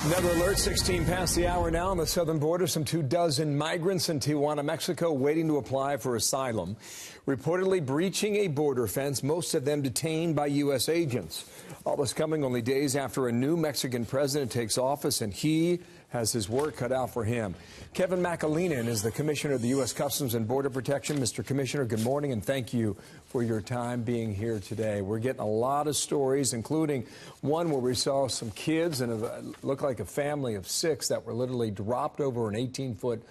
Another alert, 16 past the hour now on the southern border. Some 24 migrants in Tijuana, Mexico, waiting to apply for asylum, reportedly breaching a border fence, most of them detained by U.S. agents. All this coming only days after a new Mexican president takes office, and he has his work cut out for him. Kevin McAleenan is the Commissioner of the U.S. Customs and Border Protection. Mr. Commissioner, good morning, and thank you for your time being here today. We're getting a lot of stories, including one where we saw some kids and it looked like a family of 6 that were literally dropped over an 18-foot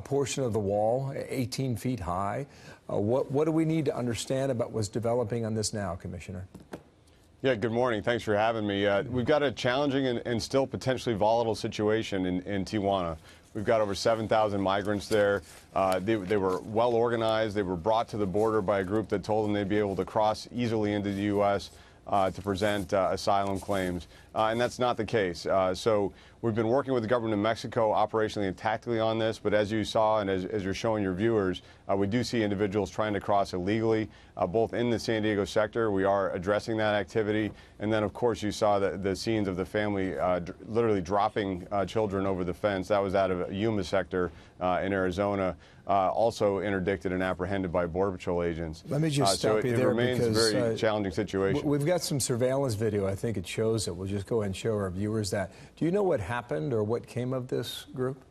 portion of the wall, 18 feet high. What do we need to understand about what's developing on this now, Commissioner? Yeah, good morning. Thanks for having me. We've got a challenging and still potentially volatile situation in Tijuana. We've got over 7,000 migrants there. They were well organized. They were brought to the border by a group that told them they'd be able to cross easily into the U.S. To present asylum claims, and that's not the case. So we've been working with the government of Mexico operationally and tactically on this, but as you saw and as you're showing your viewers, we do see individuals trying to cross illegally, both in the San Diego sector. We are addressing that activity, and then of course you saw the scenes of the family literally dropping children over the fence. That was out of Yuma sector in Arizona, also interdicted and apprehended by Border Patrol agents. Let me just stop you there. It remains because, a very challenging situation. We've got some surveillance video. I think it shows it. We'll just go ahead and show our viewers that. Do you know what happened or what came of this group?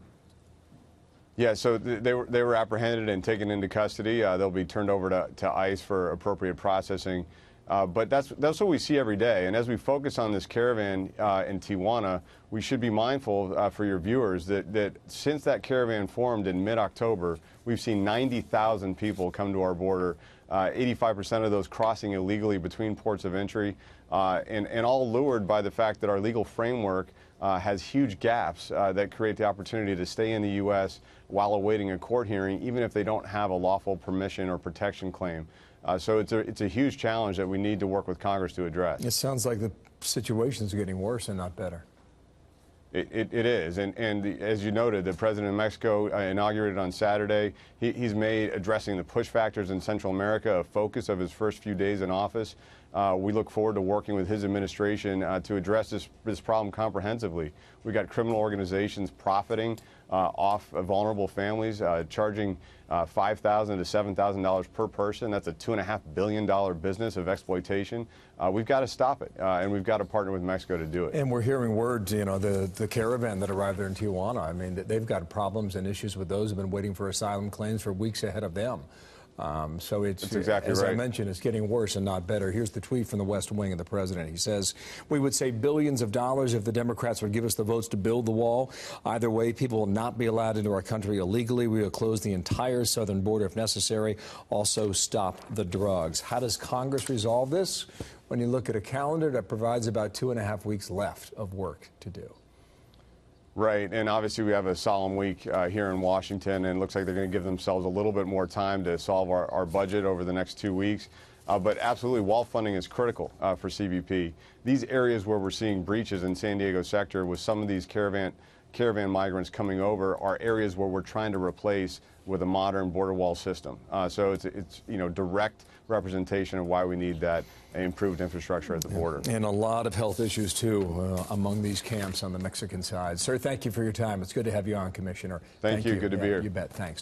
Yeah, so they were apprehended and taken into custody. They'll be turned over to ICE for appropriate processing. But that's what we see every day. And as we focus on this caravan in Tijuana, we should be mindful for your viewers that since that caravan formed in mid-October, we've seen 90,000 people come to our border, 85% of those crossing illegally between ports of entry, and all lured by the fact that our legal framework has huge gaps that create the opportunity to stay in the U.S. while awaiting a court hearing, even if they don't have a lawful permission or protection claim. So it's a huge challenge that we need to work with Congress to address. It sounds like the situation is getting worse and not better. It is, and as you noted, the president of Mexico inaugurated on Saturday. He's made addressing the push factors in Central America a focus of his first few days in office. We look forward to working with his administration to address this problem comprehensively. We've got criminal organizations profiting off vulnerable families, charging $5,000 to $7,000 per person. That's a $2.5 billion business of exploitation. We've got to stop it, and we've got to partner with Mexico to do it. And we're hearing words, you know, the caravan that arrived there in Tijuana. I mean, they've got problems and issues with those who've been waiting for asylum claims for weeks ahead of them. So That's exactly as right. I mentioned, it's getting worse and not better. Here's the tweet from the West Wing of the president. He says, "We would save billions of dollars if the Democrats would give us the votes to build the wall. Either way, people will not be allowed into our country illegally. We will close the entire southern border if necessary. Also stop the drugs." How does Congress resolve this? When you look at a calendar that provides about 2.5 weeks left of work to do. Right, and obviously we have a solemn week here in Washington, and it looks like they're going to give themselves a little bit more time to solve our budget over the next 2 weeks. But absolutely, wall funding is critical for CBP. These areas where we're seeing breaches in San Diego sector with some of these caravan migrants coming over are areas where we're trying to replace with a modern border wall system. So it's you know, direct representation of why we need that improved infrastructure at the border. And a lot of health issues, too, among these camps on the Mexican side. Sir, thank you for your time. It's good to have you on, Commissioner. Thank you. Good to be here. You bet. Thanks.